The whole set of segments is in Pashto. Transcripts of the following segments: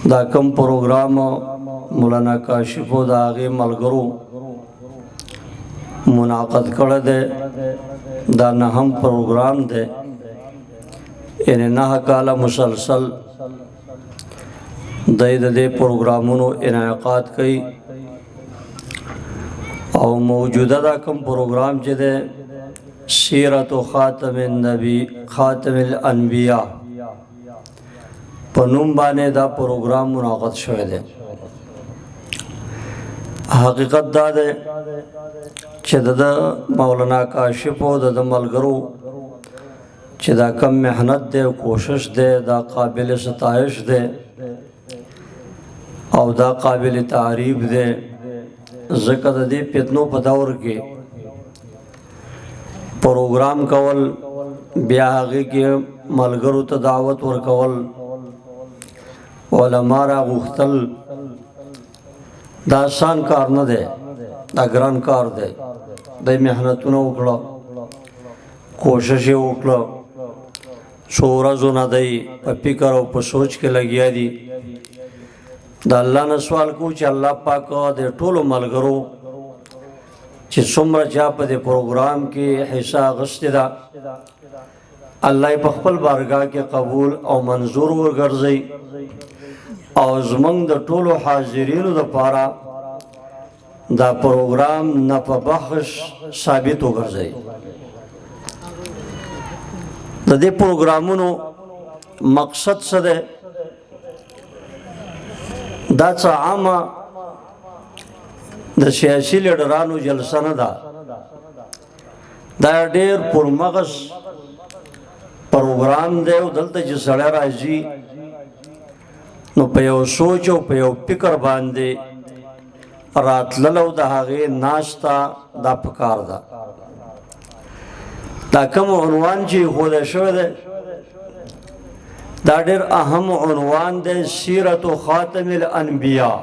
دا کم پروگرام مولانا کاشفو دا آغی ملگرو منعقد کرده دا نهم پروگرام ده یعنی 9 کالا مسلسل دے پروگرامونو انعقاد کئی او موجودہ دا کم پروگرام چی دے سیرت خاتم النبی خاتم الانبیاء پنوم بانے دا پروگرام منعقد شوئے دے حقیقت دا دے چی دا مولانا کاشفو دا ملگرو چی دا کم محنت دے کوشش دے دا قابل ستائش دے او دا قابل تعریف دے ذکر دے فتنو پا دور کے پروگرام کول بیاغی کے ملگرو تا دعوت ورکول علماء را غختل دا آسان کار نہ دے دا گران کار دے دا محنتو نہ اکڑا کوششی اکڑا سورزو نہ دے پا پکر و پا سوچ کے لگیا دی دا اللہ نے سوال کو چی اللہ پاکا دے ٹولو ملگرو چی سمر چاپ دے پروگرام کی حصہ غسط دا اللہ پخپل بارگاہ کے قبول او منظور ورگرزی او زمنگ دا ټولو حاضرینو دا پارا دا پروگرام نفع بخش ثابت ہو گرزائی دا دے پروگرامونو مقصد سدے دا چا عاما دا سیاسی لیڈرانو جلسہ ندا دا دیر پرمغس پروگرام دے و دلتا جی سڑے رازی نو پیو سوچو پیو پکر باندے رات للو دا آغی ناشتا دا پکار دا دا کم عنوان چی خود شو دے دا دیر اہم عنوان دے سیرت خاتم الانبیاء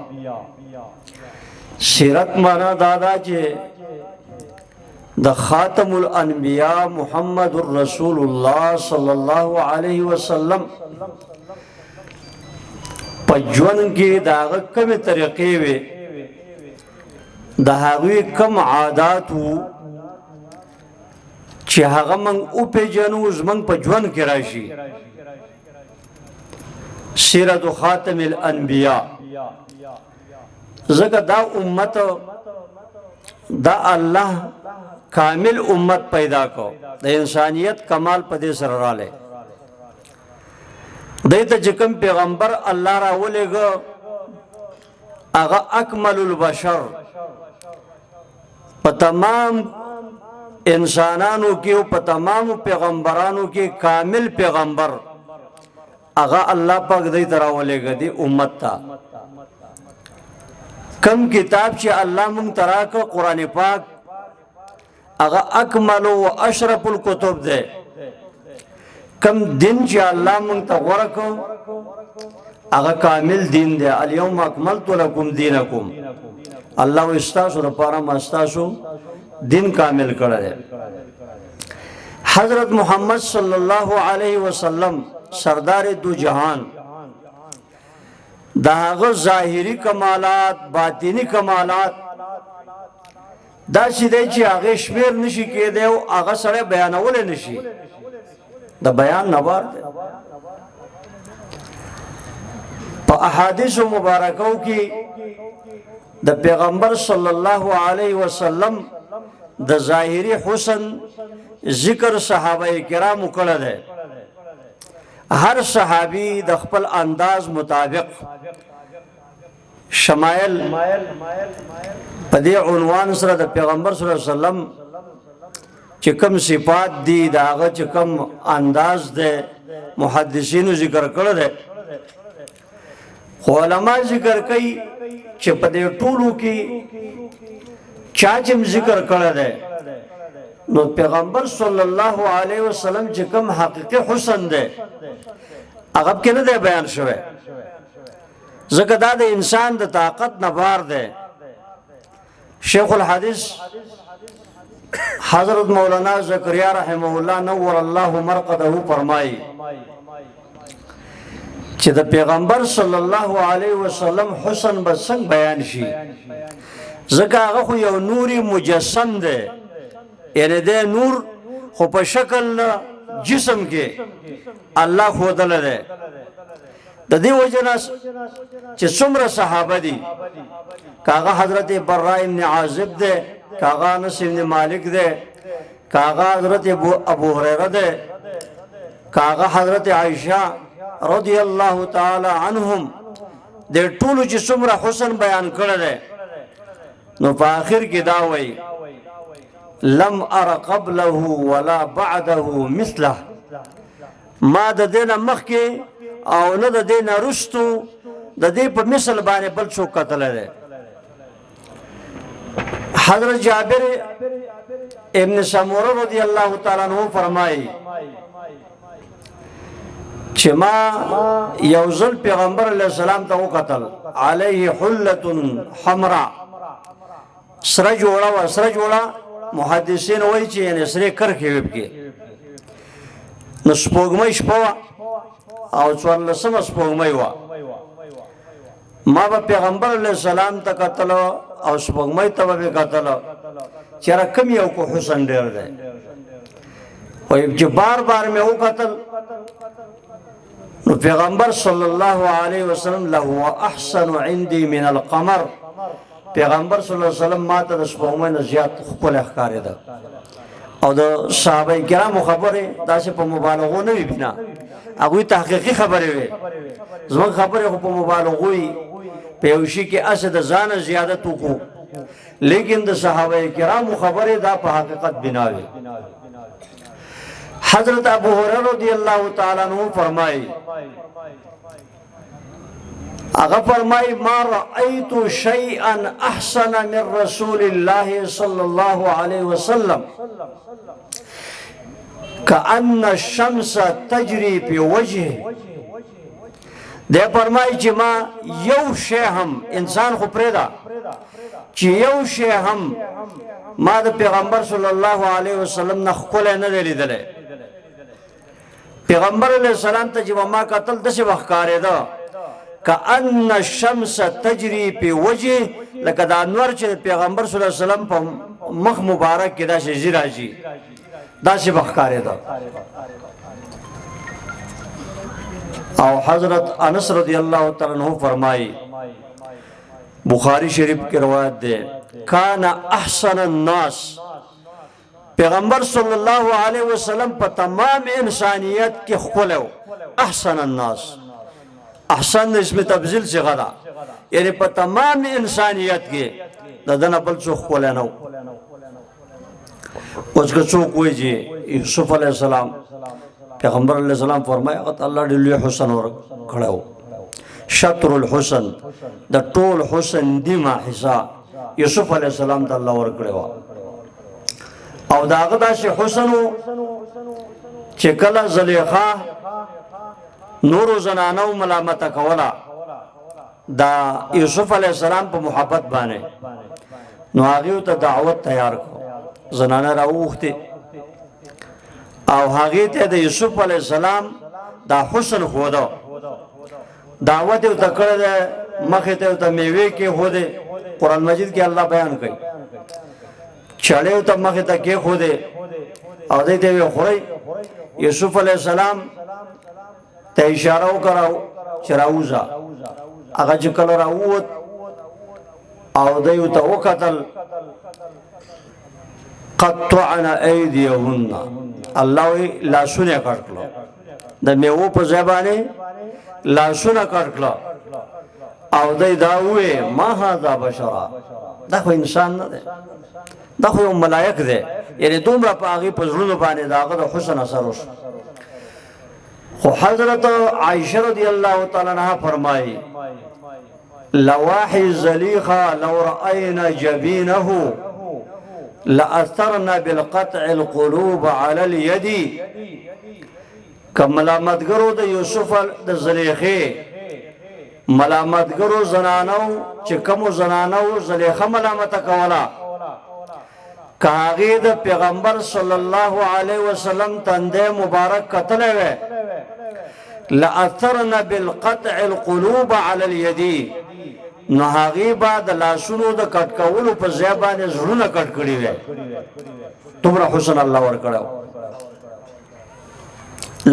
سیرت مانا دادا چی دا خاتم الانبیاء محمد الرسول اللہ صلی اللہ علیہ وسلم پا جون کی داغا کم طریقے وے داغوی کم عادات ہو چی هاگا منگ او پی جنوز منگ پا جون کی راشی سیرت خاتم الانبیاء زکر دا امت دا اللہ کامل امت پیدا کو دا انسانیت کمال پا دے سر رالے دیتا جکم پیغمبر اللہ راولے گا اغا اکمل البشر پا تمام انسانانو کی و پا تمام پیغمبرانو کی کامل پیغمبر اغا اللہ پاک دیتا راولے گا دی امت تا کم کتاب چی اللہ منتراکا قرآن پاک اغا اکمل و اشرف الکتب دے کم دن چی اللہ منتا غرکو اگا کامل دین دے الیوم اکملتو لکم دینکم اللہ و استاسو دا پارا ما استاسو دین کامل کردے حضرت محمد صلی اللہ علیہ وسلم سردار دو جہان دا آغا ظاہری کمالات باطینی کمالات دا سیدے چی آغا شمیر نشی کے دے و آغا سڑے بیانولے نشی دا بیان نوار دے پا احادیث و مبارکوں کی دا پیغمبر صلی اللہ علیہ وسلم دا ظاہری حسن ذکر صحابہ کرام کڑا دے ہر صحابی دا خپل انداز مطابق شمائل پا دے عنوان سر دا پیغمبر صلی اللہ علیہ وسلم چکم صفات دی دا آغا چکم انداز دے محدثینو ذکر کردے علماء ذکر کئی چپ دے طولو کی چاچم ذکر کردے نو پیغمبر صلی اللہ علیہ وسلم چکم حقیقی حسن دے اغب کے ندے بیان شوے ذکر دا دے انسان دا طاقت نبار دے شیخ الحدیث حضرت مولانا زکریا رحمہ اللہ نور اللہ مرقدہ فرمائی چې د پیغمبر صلی الله علیه وسلم حسن به څنګه بیان شي ځکه هغه خو یو نوري مجسم دی یعنی د نور خو په شکل جسم کې الله ښودلی دی د دې وجه نه چې څومره صحابه دي کاغه حضرت براء ابن عازب دی کاغه انس ابن مالک دی کاغه حضرت ابو هريره دی کاغه حضرت عائشہ رضی الله تعالی عنهم د ټولو چې څومره حسن بیان کړی دی نو په آخر کې دا وایي لم ار قبله ولا بعده مثله ما د دینه مخکې او نه د دینه رستو د دې په مثل باندې بل څوک کتلی دی حضرت جابر ابن سموره رضی الله تعالی عنہ فرمایي چې ما یو ځل پیغمبر علیه السلام ته وکتل علیه حلة حمراء سره جوړه و سره جوړه محدثین وایي چې یعنې سرې کرښې وې پکې نو سپوږمۍ شپه وه او 14مه سپوږمۍ وه ما به پیغمبر علیه السلام ته کتل او سپوږمۍ ته به مې کتل چېرې کوم یو کو حسن ډېر دی وایي چې بار بار مې وکتل نو پیغمبر صلی الله علیه وسلم لهو احسن عندي من القمر پیغمبر صلی الله علیه وسلم ما ته د سپوږمۍ نه زیات ښکلی ښکارېده او د صحابه کرامو خبرې داسې په مبالغو نه وي بنا هغوی تحقیقي خبرې وې زموږ خبرې خو په مبالغو وي په یو شي کې هسې د ځانه زیادت وکړو لیکن د صحابه کرامو خبرې دا په حقیقت بنا وي حضرت ابو هريره رضی الله تعالی عنہ فرمایي هغه فرمایي ما رأيت شيئا احسن من رسول الله صلى الله عليه وسلم كأن الشمس تجري في وجهه ده فرمایي چې ما یو شی هم انسان خو پرېږده چې یو شی هم ما د پیغمبر صلی الله علیه وسلم نه ښکلی نه دی لیدلی پیغمبر علیه السلام ته چې ما کتل داسې به ښکارېده كأن الشمس تجري في وجهه لکه د انور چې پیغمبر صلی الله علیه وسلم په مخ مبارک کې داسې ځي راځي داسې به ښکارېده او حضرت انس رضی الله تعالی عنہ فرمایي بخاری شریف کی روایت ده کان احسن الناس پیغمبر صلی الله علیه وسلم په تمام انسانیت کې خپلو احسن الناس احسن اسم تبذیل صيغه ده یعنی په تمام انسانیت کې د دنه بل څه خپل نه اوس که څوک وایي چې یوسف علیه السلام پیغمبر علیه السلام فرمایي هغه الله ډېر لوی حسن ورکړی شطر الحسن د ټول حسن دیمه حصہ یوسف علیه السلام ته الله ورکړی و او دا هغه داسې حسن و چې کله زلیخا نورو زنانو ملامته کوله دا یوسف علیه السلام په محبت باندې نو هغې ته دعوت تیار کړو زنانه راوغوښتې او هغې ته د یوسف علیه السلام دا حسن ښوده دعوت یې ورته کړی دی مخې ته ورته میوې کېښودې قرآن مجید کې الله بیان کوي چړې ورته مخې ته کېښودې او دی ته یې خورئ یوسف علیه السلام ته اشاره وکړه چې راوځه هغه چې کله راووت او دی ورته وکتل قطعنا ایدیهن الله وی لاسونه یې کټ کړل د میوو په ځای باندې لاسونه کټ کړل او دی دا ووی ما هذا بشرا دا خو انسان نه دی دا خو یو ملایک دی یعنې دومره په هغې په زړونو باندې د هغه د حسن اثر وشو خو حضرت عائشہ رضی اللہ تعالی عنہ فرمائی لواحی زلیخا لو رأینا جبینه لأثرنا بالقطع القلوب على اليد که ملامتگرو د یوسف د زلیخی ملامتگرو زنانو چې کمو زنانو زلیخه ملامته کولا که هغې د پیغمبر صلی الله علیه وسلم تنده مبارک کتلی وی لأثرن بالقطع القلوب على اليد نو هغې به د لاسونو د کټ کولو په ځای باندې زړونه کټ کړي وی دومره حسن الله ورکړی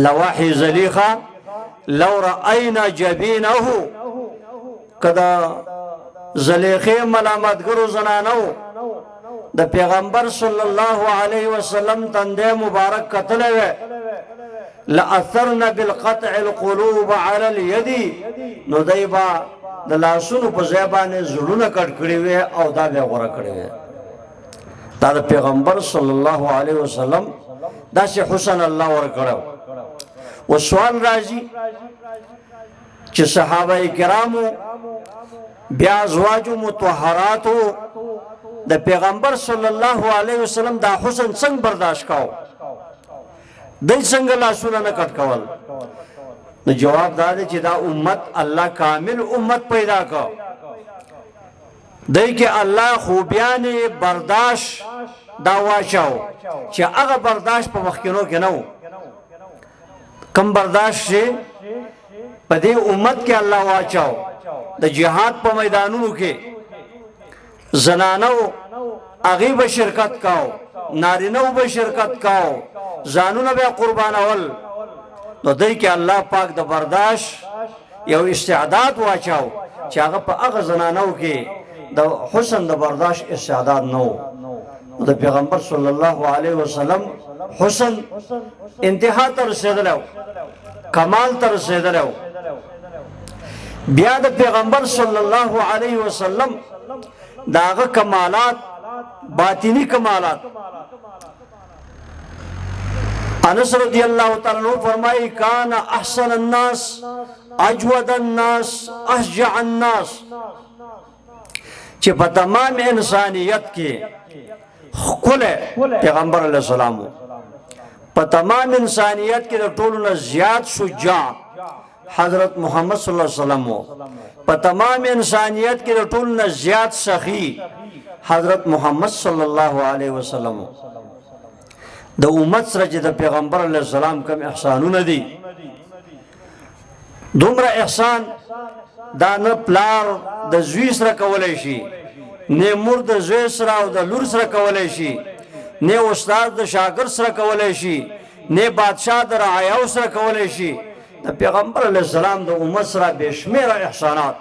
لواحي زلیخه لو رأینا جبینه کدا زلیخې ملامتګرو زنانو د پیغمبر صلی الله علیه وسلم تندې مبارک کتلې وی لأثرن بالقطع القلوب على اليد نو دایبا د لاسونو په ځای باندې زړونه کټ کړي وي او دا به غوړه کړي وي دا د پیغمبر صلی الله علیه وسلم داسې حسن الله ورکړو و سوال راځي چې صحابه کرامو بیا ازواج مطهراتو د پیغمبر صلی الله علیه وسلم دا حسن څنګه برداشت کاو دای څنګه لاسونه نه کټ کول نو جواب دا دی چې دا امت الله کامل امت پیدا کړ دای کې الله خوبیان برداشت دا واچاو چې هغه برداشت په مخکینو کې نه و کم برداشت چې په دې امت کې الله واچاو د جهاد په میدانونو کې زنانو هغه به شرکت کاو نارینو به شرکت کاو ځانونه به قربانول نو دای کې الله پاک د برداشت یو استعداد واچاو چې هغه په هغه زنانو کې د حسن د برداشت استعداد نو د پیغمبر صلی الله علیه وسلم حسن انتها ته رسیدلو کمال ته رسیدلو بیا د پیغمبر صلی الله علیه وسلم داغه کمالات باطینی کمالات انس رضی اللہ تعالیٰ عنہ فرمائی کان احسن الناس اجود الناس اشجع الناس چې په تمام انسانیت کې خله پیغمبر علیہ السلام په تمام انسانیت کې د ټولو نه زیات شجاع حضرت محمد صلی الله علیه وسلم په تمام انسانیت کې د ټولو نه زیات سخی حضرت محمد صلی الله علیه وسلم د امت سره چې د پیغمبر علیه السلام کوم احسانونه دي دومره احسان دا نه پلار د زوی سره کولای شي نه مور د زوی سره او د لور سره کولای شي نه استاد د شاګرد سره کولای شي نه بادشاہ د رعایا سره کولای شي د پیغمبر علیه السلام د امت سره بشمیره احسانات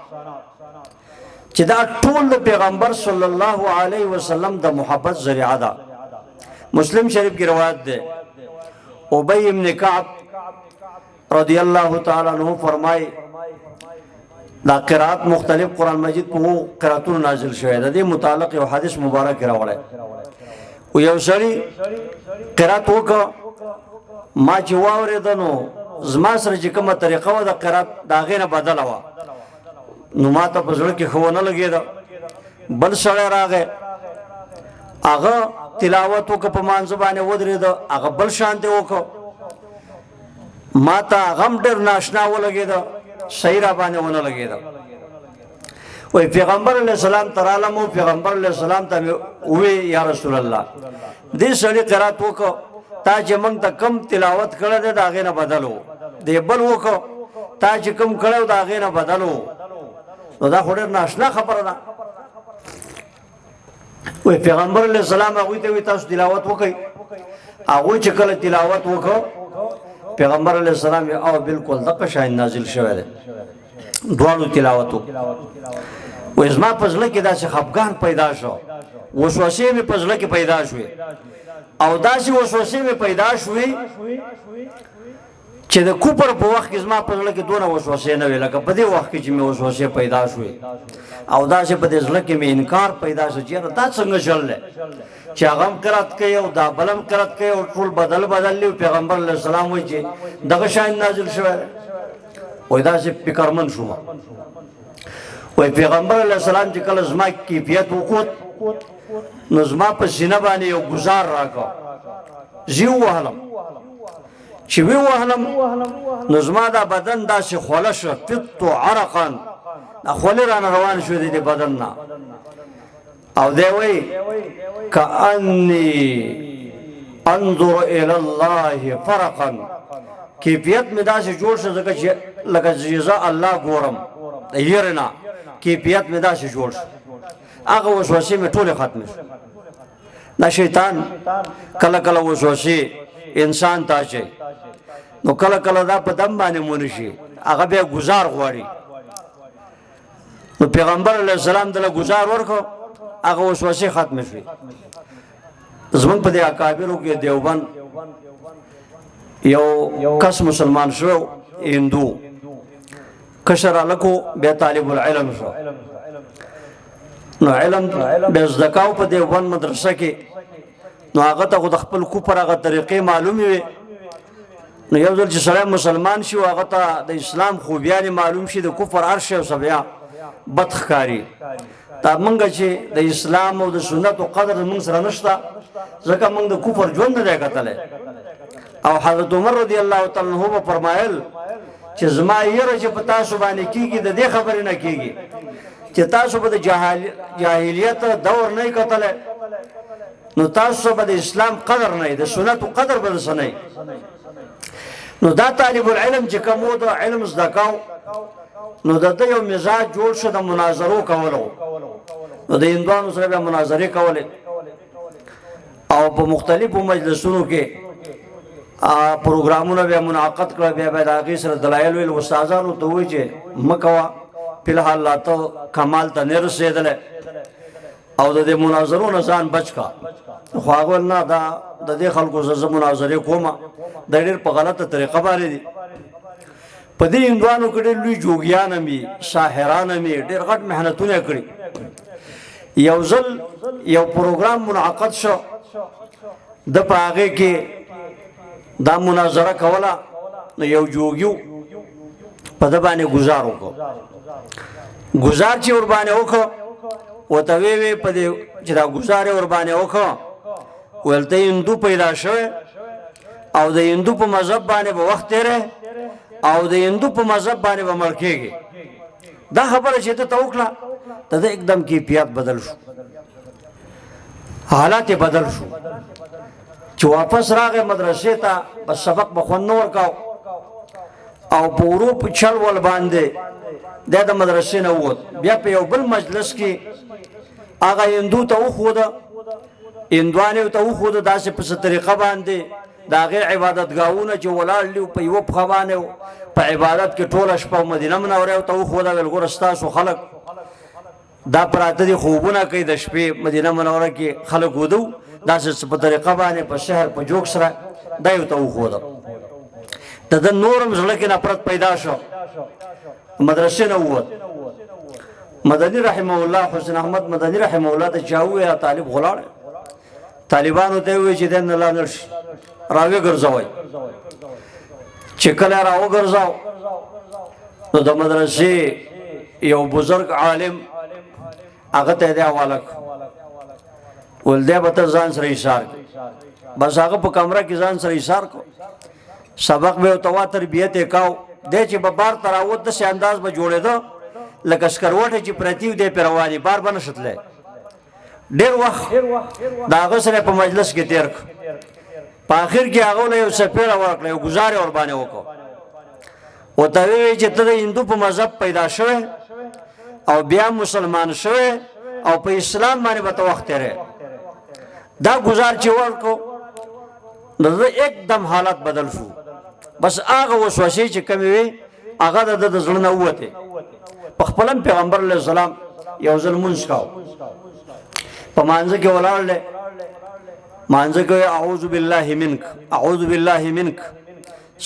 چې دا ټول د پیغمبر صلی الله علیه وسلم د محبت ذریعہ ده مسلم شریف کی روایت دے ابی ابن کعب رضی اللہ تعالی عنہ فرمائی دا قرآت مختلف قرآن مجید په قرآتون نازل شوئے دا دی متعلق یو حدیث مبارک راوڑے و یو سری قرآت وکا ما چی واوریدنو زما سره چې کومه طریقه و دا قرآت دا غیر بدل و نو ما تا پزړه کې خو نه لګی دا بل سړی راغی هغه تلاوت وک په مانځ باندې ودرېد هغه بل شانته وک ما ته غم ډېر ناشنا ولګید صحیح را باندې ونه لګید وای پیغمبر علیہ السلام ترالمو پیغمبر علیہ السلام ته وی یا رسول الله دې سړی قرات وک تا چې موږ ته کم تلاوت کړه دا غینه بدلو دې بل وک تا چې کم کړه دا غینه بدلو نو دا خوري ناشنا خبره ده وی پیغمبر علیہ السلام هغه ته تاسو تلاوت وکئ هغه چې کله تلاوت وکړو پیغمبر علیہ السلام او بالکل دغه شان نازل شوی دی دوالو تلاوت و ازما پزله کې داسې خفګان پیدا شو وسوسې می پزله کې پیدا شوې او داسې وسوسې می پیدا شوې چې د کوپر په وخت کې زما پزله کې دونه وسوسې نه وی لکه په دې وخت کې چې می وسوسې پیدا شوې او داسې په دې ځل کې می انکار پیدا شو چې دا څنګه چل چې هغه قرات کوي او دا بلم قرات کوي او ټول بدل لی پیغمبر علیہ السلام وایي چې دغه شان نازل شوی وای داسې فکرمن شوم وای پیغمبر علیہ السلام چې کله زما کیفیت وکوت نو زما په سینه باندې یو گزار راکو زیو وهلم چې وی وهلم نو زما دا بدن داسې خوله شو فت عرقا خوله را روان شو دې بدن نه او دی وی کأنی انظر الى الله فرقا کیفیت مې داسې جوړ شو ځکه چې لکه زه الله ګورم د یېرې نه کیفیت مې داسې جوړ شو هغه وسوسې مې ټولې ختمې شو دا شیطان کله کله وسوسې انسان ته اچوي نو کله کله دا په دم باندې مونږ شي هغه بیا گزار غواړي نو پیغمبر علیه السلام دله گزار ورکړو هغه وسوسې ختمې شوې زمونږ په دې اکابرو کې دیوبند یو کس مسلمان شو هندو کشر هلک بیا طالب العلم شو نو علم بیا زده کاو په دیوبند مدرسه کې نو هغه ته خو د خپل کفر هغه طریقې معلومې وې نو یو ځل چې سړی مسلمان شي او هغه ته د اسلام خوبیانې معلوم شي د کفر هر شی ورسه بیا بد ښکاري دا موږ چې د اسلام او د سنتو قدر موږ سره نشته ځکه موږ د کفر ژوند نه دی کتلی او حضرت عمر رضی الله تعالی عنہ به فرمایل چې زما یره چې په تاسو باندې کېږي د دې خبرې نه کېږي چې تاسو به د جاهلیت دور نه کتلی نو تاسو به د اسلام قدر نه د سنتو قدر به دسه نه نو دا طالب العلم چې کوم و د علم زده کاو نو د ده یو مزاج جوړ شو د مناظرو کولو نو د هندوانو سره بیا مناظرې کولې او په مختلفو مجلسونو کې پروګرامونه بیا منعقد کړه بیا د هغې سره دلایل ویل استادانو ته ووایي چې مه کوه فلحال لا ته کمال ته نه رسېدلی او د دې مناظرو نه ځان بچ کا خو هغه ویل نه دا د دې خلکو زه مناظرې کومه دا ډېر په غلطه طریقه باندې دي په دې هندوانو کې ډېر لوی جوګیان هم وي ساحران هم وي ډېر غټ محنتونه یې کړي یو ځل یو پروګرام منعقد شو د په هغې کې دا مناظره کوله نو یو جوګیو په ده باندې ګزار وکړو ګزار چې ورباندې وکړو ورته ویې په دې چې دا ګزار یې ورباندې وکړو ویل ته هندو پیدا شوی او د هندو په مذهب باندې به وخت تېری او د هندو په مذهب باندې به مړ کېږي دا خبره چې ته وکړه د ده एकदम کیفیت بدل شو حالات یې بدل شو چې واپس راغی مدرسې ته بس سبق به خوند نه ورکاو او په ورو په چل ول باندې دی د مدرسې نه ووت بیا په یو بل مجلس کې هغه هندو ته وښوده هندوانو ته وښوده داسې په څه طریقه باندې د هغې عبادتګاهونه چې ولاړ دي په یوه پښه باندې په عبادت کې ټوله شپه مدینه منورې ته وښوده ویل ګوره ستاسو خلک دا پراته دي خوبونه کوي د شپې مدینه منوره کې خلک ودو داسې په طریقه باندې په شهر په جوک سره دا یې ورته وښوده د ده نورم زړه کې نفرت پیدا شو مدرسې نه ووت مدني رحمه الله حسین احمد مدني رحمه الله ته چا وویل طالب غلاړ طالبانو ته یې وویل چې دی نه لاړ شي راوی ګرځوئ چې کله را وګرځاو نو د مدرسې یو بزرګ عالم هغه ته یې حواله کړ ویل دی به ته ځان سره ایثار کړ بس هغه په کمره کې ځان سره ایثار کړ سبق به ورته وا تربیت یې کاو دی چې به بار ته راوت داسې انداز به جوړېده لکه سکروټې چې پرتي و دی پرې روانې بار به نه شو تلی ډېر وخت د هغه سره په مجلس کې تېر کړ په آخر کې هغه له یو څپېړه ورکړه یو ګزار یې ورباندې وکړو ورته ویې چې ته د هندو په مذهب پیدا شوی او بیا مسلمان شوی او په اسلام باندې به ته وخت تېری دا ګزار چې ورکړو د ده एकदम حالت بدل شو بس هغه وسوسې چې کمې وې هغه د ده د زړه نه ووتې په خپله هم پیغمبر علیه السلام یو ځل لمونځ کاو په مانځه کې ولاړ دی مانځه کې اعوذ بالله منک اعوذ بالله منک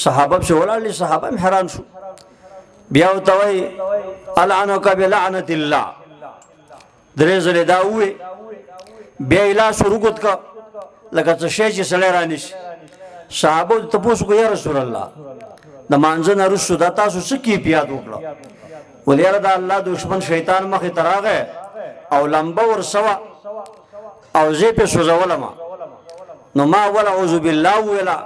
صحابه پسې ولاړ دي صحابه هم حیران شو بیا ورته وایي العنک بلعنة الله درې ځلې دا ووایي بیا یې لاس ور اوږد کړه لکه څه شی چې سړی رانیسي صحابو ته تپوس وکړو یا رسول الله د مانځه نه وروسته دا تاسو څه کیفیت وکړه ول یاره دا الله دشمن شیطان مخې ته راغی او لمبه ورسوه او زه پې سوځولم نو ما اول اعوذ بالله وویله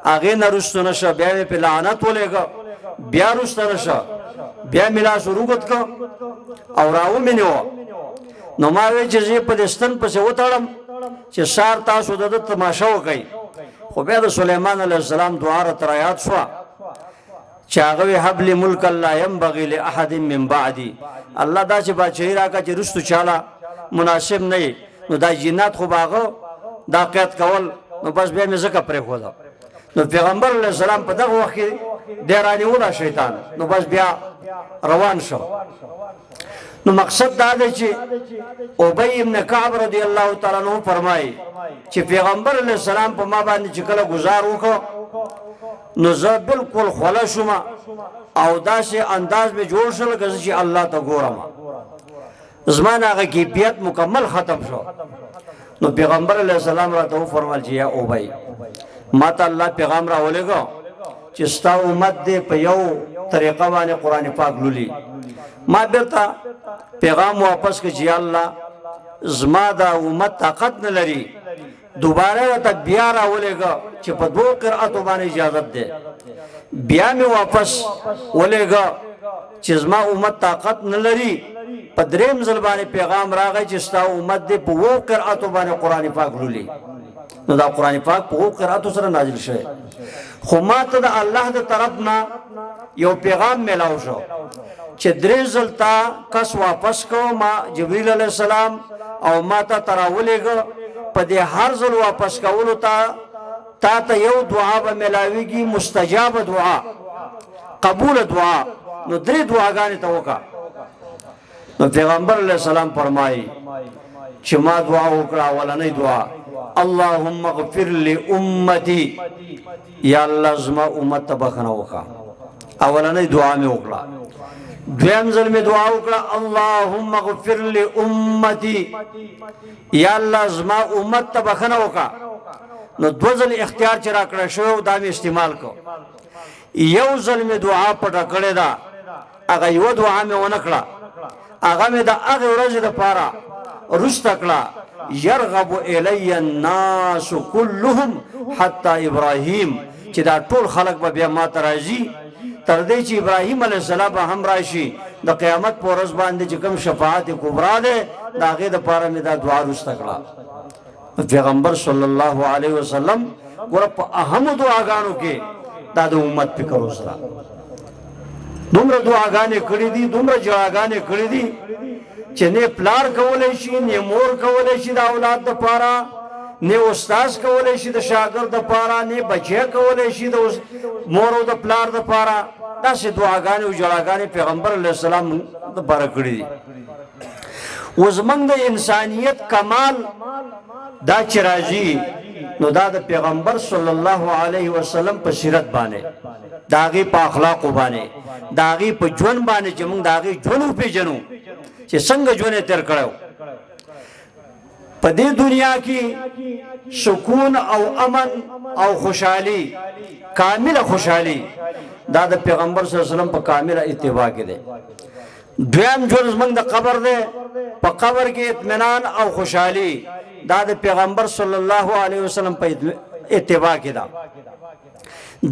هغې نه وروسته نه شه بیا مې پې لعنت ولېږه بیا وروسته نه شه بیا مې لاس ور اوږد کړه او راومې نیوه نو ما وی چې زه په دې ستن پسې وتړم چې سار تاسو د ده تماشه وکئ خو بیا د سلیمان علیه السلام دعا راته رایاد شوه چې هغه وی هب لي ملکا لا ينبغي لاحد من بعدي الله دا چې بادشاهي راکړه چې رستو چاله مناسب نه وي نو دا جنات خو باغه دا قید کول نو بس بیا مې ځکه پرېښوده نو پیغمبر علیه السلام په دغه وخت کې دی رانیوله شیطان نو بس بیا روان شو نو مقصد دا دی چې ابی ابن کعب رضی الله تعالی عنہ فرمایي چې پیغمبر علیه السلام په ما باندې چې کله گزار وکړو نو زه بالکل خوله شوم او داسې انداز مې جوړ شو لکه چې الله ته ګورم زما نه هغه کیفیت مکمل ختم شو نو پیغمبر علیه السلام راته وفرمایل چې یا ابی ما ته الله پیغام راولېږه چې ستا امت دې په یو طریقه باندې قرآن پاک لولي ما بیرته پیغام واپس کړ چې الله زما دا امت طاقت نه لري دوباره ورته بیا راولېږه چې په دوه قرأتو باندې اجازت ده بیا مې واپس ولېږه چې زما امت طاقت نه لري په دریم ځل باندې پیغام راغی چې ستا امت دې په وو قرأتو باندې قرآن پاک لولي نو دا قرآن پاک په وو قرأتو سره نازل شوی خو ما ته د الله د طرف نه یو پیغام میلاو شو چې درې ځل تا کس واپس کو ما جبرئیل علیه السلام او ما ته تراولېږه په دې هر ځل واپس کولو تا ته یو دعا به ملاویږي مستجاب دعا قبول دعا نو درې دعاګانې ته وکړه نو پیغمبر علیه السلام فرمایي چې ما دعا وکړه اولنۍ دعا اللهم اغفر لامتی یا الله زما امت ته بخښنه وکړه اولنۍ دعا مې وکړه دویم ځل مې دعا وکړه اللهم اغفر لامتی یا الله زما امت ته بخښنه وکړه نو دو ځل اختیار چې راکړی شوی دا مې استعمال کو یو ځل مې دعا پټه کړې ده هغه یوه دعا مې ونه کړه هغه مې د هغې ورځې دپاره رسته کړه یرغب الی الناس كلهم حتی ابراهیم چې دا ټول خلق به بیا ما ته راځي تر دې چې ابراهیم علیه السلام هم راشي د قیامت په ورځ باندې چې کوم شفاعت کبرا ده د هغې دپاره مې دا دعا رسته کړه پیغمبر صلی الله علیه وسلم ګوره په اهمو دعاګانو کې دا د امت فکر وسره دومره دعاګانې کړې دي دومره جړاګانې کړې دي چې نه پلار کولی شي نه مور کولی شي د اولاد دپاره نه استاذ کولی شي د شاګرد دپاره نه بچی کولی شي د مور او د پلار دپاره داسې دعاګانې او جړاګانې پیغمبر علیه السلام دپاره کړي دي اوس موږ د انسانیت کمال دا چې راځي نو دا د پیغمبر صلی الله علیه وسلم په سیرت باندې د هغې په اخلاقو باندې د هغې په ژوند باندې چې موږ د هغې ژوند وپېژنو چې څنګه ژوند یې تېر کړی په دې دنیا کې سکون او امن او خوشحالي کامله خوشحالي دا د پیغمبر صلی الله علیه وسلم په کامله اتباع کې دی دویم ژوند زموږ د قبر دی په قبر کې اطمینان او خوشحالي دا د پیغمبر صلی الله علیه وسلم په اتباع کې ده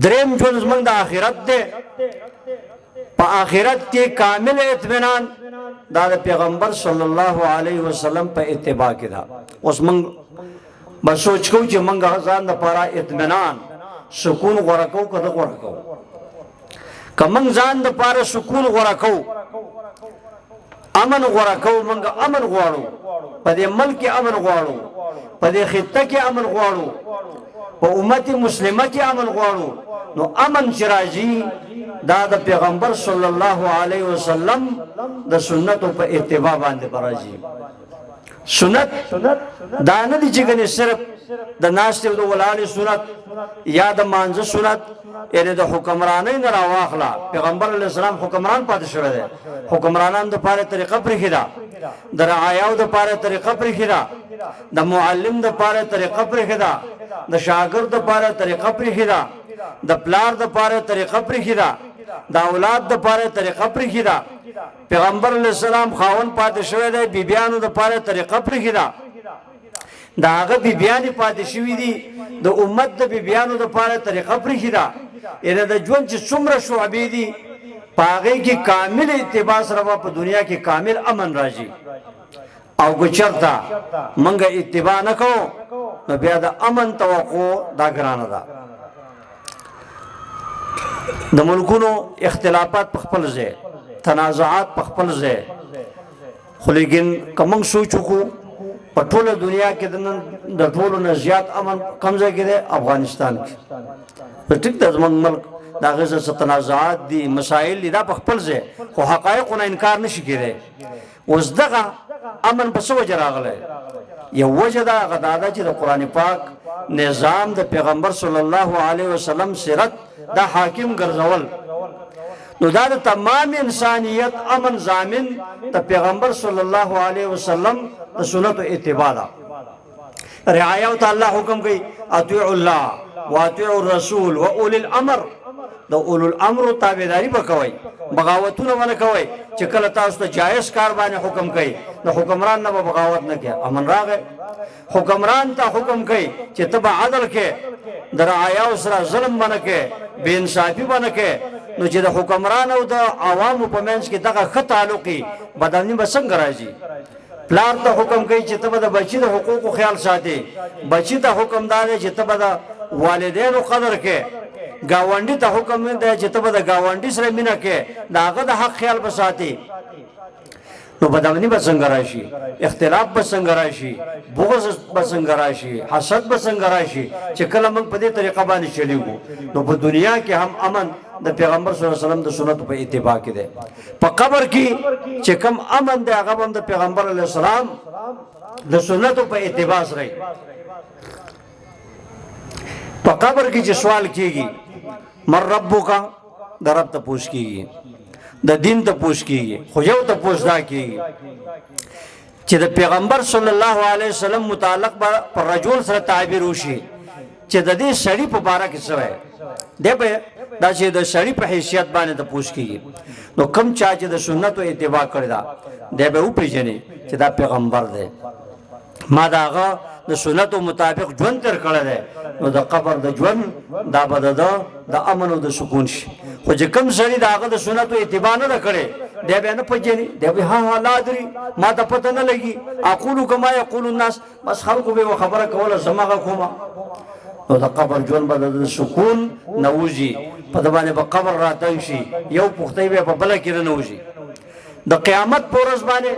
دریم ژوند زموږ د آخرت دی په آخرت کې کامل اطمینان دا د پیغمبر صلی الله علیه وسلم په اتباع کې ده اوس موږ به سوچ کوو چې موږ ځان دپاره اطمینان سکون غوره کوو که نه غوره کوو که موږ ځان دپاره سکون غوره کوو امن غوره کوو موږ امن غواړو په دې ملک کې امن غواړو په دې خطه کې امن غواړو په امت مسلمه کې امن غواړو نو امن چې راځي دا د پیغمبر صلی الله علیه وسلم د سنتو په اتباع باندې راځي سنت دا نه دي چې ګنې صرف د ناستې او د ولاړې سنت یا د مانځه سنت یعنې د حکمرانۍ نه راواخله پیغمبر علیه السلام حکمران پاتې شوی دی حکمرانانو دپاره طریقه پرېښې ده د رعایاو دپاره طریقه پرېښې ده د معلم دپاره طریقه پرېښې ده د شاګرد دپاره طریقه پرېښې ده د پلار دپاره طریقه پرېښې ده د اولاد دپاره طریقه پرېښې ده پیغمبر علیه السلام خاوند پاتې شوی دی بیبیانو دپاره طریقه پرېښې ده د هغه بیبیانې پاتې شوي دي د امت د بیبیانو دپاره طریقه پرېښې ده یعنې د ژوند چې څومره شعبې دي په هغې کې کامل اتباع سره به په دنیا کې کامل امن راځي او که چېرته موږ اتباع نه کوو نو بیا د امن توقع دا ګرانه ده د ملکونو اختلافات په خپل ځای تنازعات په خپل ځای خو لیکن که موږ سوچ وکړو په ټوله دنیا کې د ټولو نه زیات امن کوم ځای کې دی افغانستان کې ټیک ده زموږ ملک د هغې څه تنازعات دي مسایل دي دا په خپل ځای خو حقایقو نه انکار نشي کېدی اوس دغه امن په څه وجه راغلی یو وجه دا هغه دا ده چې د قرآن پاک نظام د پیغمبر صلی الله علیه وسلم سیرت دا حاکم ګرځول نو دا د تمام انسانیت امن ضامن د پیغمبر صلی الله علیه وسلم د سنت اتباع ده رعایه ته الله حکم کوي اطیعوا الله واطیعوا الرسول واولی الامر د اولو الامر تابعداري وکوي بغاوتونه ونه کوي چې کله تاسو ته جایز کار باندې حکم کوي د حکمران نه بغاوت نه کوي امن راغی حکمران ته حکم کوي چې تبع عدل کې د رعایاو سره ظلم باندې کې بے انصافي باندې کې نو چې د حکمران او د عوامو په منځ کې دغه ښه تعلقي بدلنی به څنګه راځي پلار ته حکم کوي چې تبع د بچي د حقوقو خیال ساتي بچي ته حکم دی چې تبع د والدینو قدر کې گاونډي ته حکم دی چې تبع د گاونډي سره مینه کې د هغه د حق خیال بساتي نو بدامنی به څنګه راشي اختلاف به څنګه راشي بغض به څنګه راشي حسد به څنګه راشي چې کله موږ په دې طریقه باندې چلیږو نو په دنیا کې هم امن د پیغمبر صلی الله علیه وسلم د سنت په اتباع کې ده په قبر کې چې کم امن دی هغه هم د پیغمبر علیه السلام د سنت په اتباع سره په قبر کې چې سوال کیږي مر ربک د رب ته پوښ کیږي د دین ته پوښ کیږي خو یو ته پوښ دا کیږي چې د پیغمبر صلی الله علیه وسلم متعلق پر رجل سره تعبیر وشي چې د دې سړی په باره کې څه وایي دی به دا چې د سړی په حیثیت باندې ته پوښ کیږي نو کم چا چې د سنتو اتباع کړی دا دی به وپېژني چې دا پیغمبر دی ما د هغه د سنتو مطابق ژوند تیر کړی دی نو د قبر د ژوند دا به د امن او د سکون شي خو چې کوم سړي د هغه د سنتو اتباع نه ده کړې دی به نه پېژني دی به ها لا ادري ما ته پته نه لګي اقول کما یقول الناس بس خلکو به خبره کوله زماغه کومه نو د قبر ژوند به د سکون نه وځي په د باندې به قبر راتنګ شي یو پوښتنه به په بله کې نه وځي د قیامت په ورځ باندې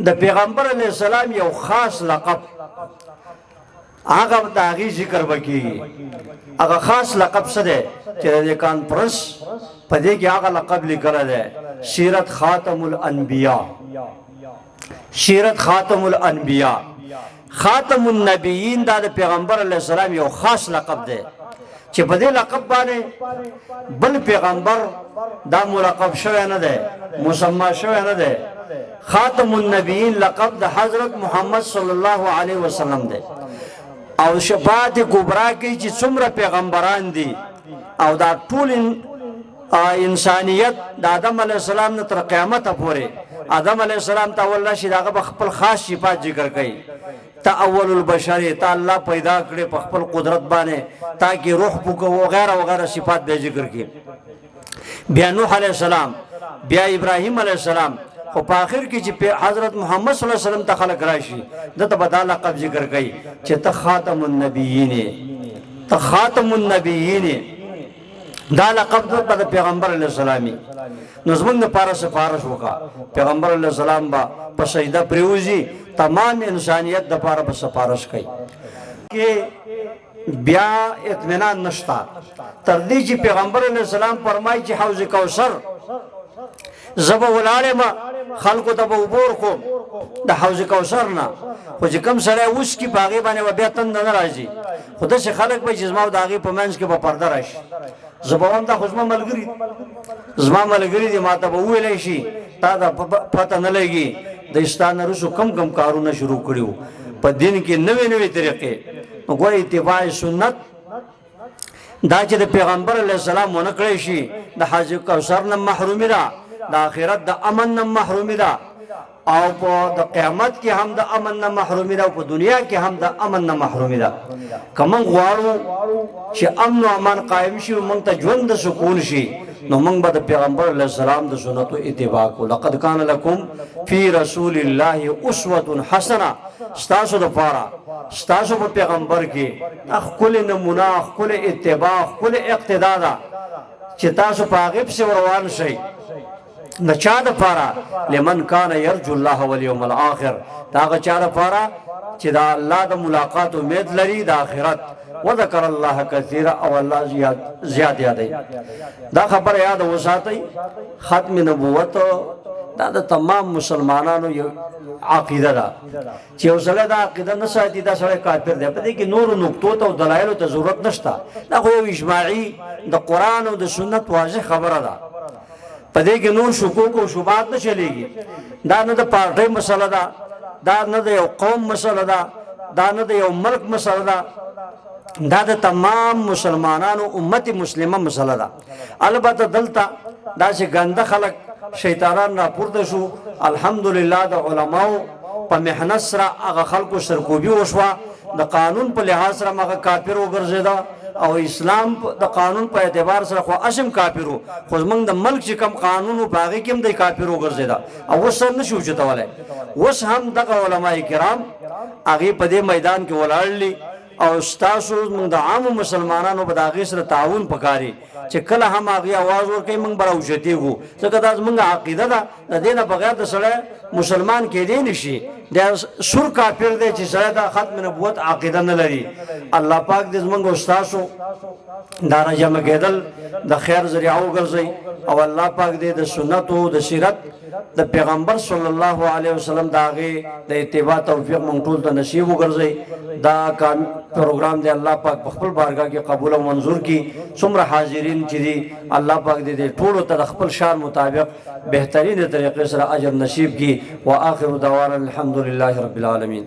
د پیغمبر علیه السلام یو خاص لقب هغه د هغې ذکر به کېږي هغه خاص لقب څه دی چې د کانفرنس په دې کې هغه لقب لیکلی دی سیرت خاتم الانبیاء سیرت خاتم الانبیاء خاتم النبیین دا د پیغمبر علیه السلام یو خاص لقب دی چې په دې لقب باندې بل پیغمبر دا ملقب شوی نه دی مسما شوی نه دی خاتم النبیین لقب د حضرت محمد صلی الله علیه وسلم دی او شفاعت کبرا کې چې څومره پیغمبران دي او دا ټول انسانیت د آدم علیه السلام نه تر قیامت پورې آدم علیه السلام ته اول راشي د هغه خپل خاص صفات ذکر کوي تا اول البشر تا الله پیدا کړي په خپل قدرت باندې تاکي روح پوکو وغیرہ وغیرہ صفات به ذکر کړي بیا نوح علیه السلام بیا ابراهیم علیه السلام خو په آخر کې چې حضرت محمد صلی الله علیه وسلم ته خلق راشي دته به دا لقب ذکر کوي چې ته خاتم النبیین ته خاتم النبیین دا لقب د پیغمبر علیه السلامي نو زموږ دپاره سفارش وکړه پیغمبر علیه السلام به په سجده پرېوځي تمام انسانیت دپاره به سفارش کوي کې بیا اطمینان نشته تر دې چې پیغمبر علیه السلام فرمایي چې حوض کوثر زبا ولاړې ما خلکو ته به اوبه ورکوم د حوض کوثر نه خو چې کوم سړی اوس کې په هغې باندې به بیا تنده نه راځي خو داسې خلک به چې زما د هغې په منځ کې به پرده راشي زه به وایم دا خو زما ملګري دي ما ته به وویلی شي تا ته پته نه لګي د ستا نه وروستو کم کارونه شروع کړي وو په دین کې نوې نوې طریقې نو ګوره اتباع سنت دا چې د پیغمبر علیه السلام ونه کړی شي د حوض کوثر نه محرومي ده د آخرت د امن نه محرومي ده او په د قیامت کې هم د امن نه محرومي ده او په دنیا کې هم د امن نه محرومي ده که موږ غواړو چې امن او امان قایم شي موږ ته ژوند د سکون شي نو موږ به د پیغمبر علیه السلام د سنتو اتباع کو. لقد کان لکم فی رسول الله اسوة حسنه. ستاسو د پاره ستاسو په پیغمبر کې خپل نمونه خپل اتباع خپل اقتدا ده چې تاسو په هغه پسې روان شئ. د چا د پاره؟ لمن کان یرجو الله والیوم الاخر. دا هغه چا د پاره چې د الله د ملاقات امید لري د آخرت. وذکر الله کثیرا او الله زیات یادوي. دا خبره یاد وساتئ. ختم نبوت دا د تمام مسلمانانو یو عقیده ده چې یو سړی دا عقیده نه ساتي دا سړی کافر دی. په دې کې نورو نقطو ته او دلایلو ته ضرورت نشته. دا خو یو اجماعي د قرآن او د سنت واضح خبره ده. په دې کې نور شکوک او شبهات نه چلیږي. دا نه د پارټۍ مسله ده، دا نه د یو قوم مسله ده، دا نه د یو ملک مسله ده، دا د تمام مسلمانانو امت مسلمه مسله ده. البته دلته داسې ګنده خلک شیطانان راپورته شو. الحمدلله د علماو په محنت سره هغه خلکو سرکوبي وشوه. د قانون په لحاظ سره هغه کافر وګرځېده او اسلام د قانون په اعتبار سره خو اشم کافرو، خو زمونږ د ملک چې کم قانون و په هغې کې هم دی کافر وګرځېده او اوس سر نشي اوچتولی. اوس هم دغه علما کرام هغې په دې میدان کې ولاړلي او ستاسو موږ د عامو مسلمانانو به د هغې سره تعاون پکاري چې کله هم هغې اواز ورکوي موږ به راوچتېږو. ځکه دا زموږ عقیده ده. د دې نه بغیر د سړی مسلمان کېدی نشي. دا سور کافر دی چې سړی د ختم نبوت عقیده نه لري. الله پاک دې زموږ او ستاسو دا راجمع کېدل د خیر ذریعه وګرځوي او الله پاک دې د سنتو د سیرت د پیغمبر صلی الله علیه وسلم د هغې د اتباع توفیق موږ ټول ته نصیب وګرځوي. دا پروګرام دی الله پاک په خپل بارګاه کې قبول او منظور کړي. څومره حاضرین چې دي الله پاک دې ټولو ته د خپل شان مطابق بهترین طریقې سره اجر نصیب کړي. واخر دعوانا الحمد لله رب العالمین.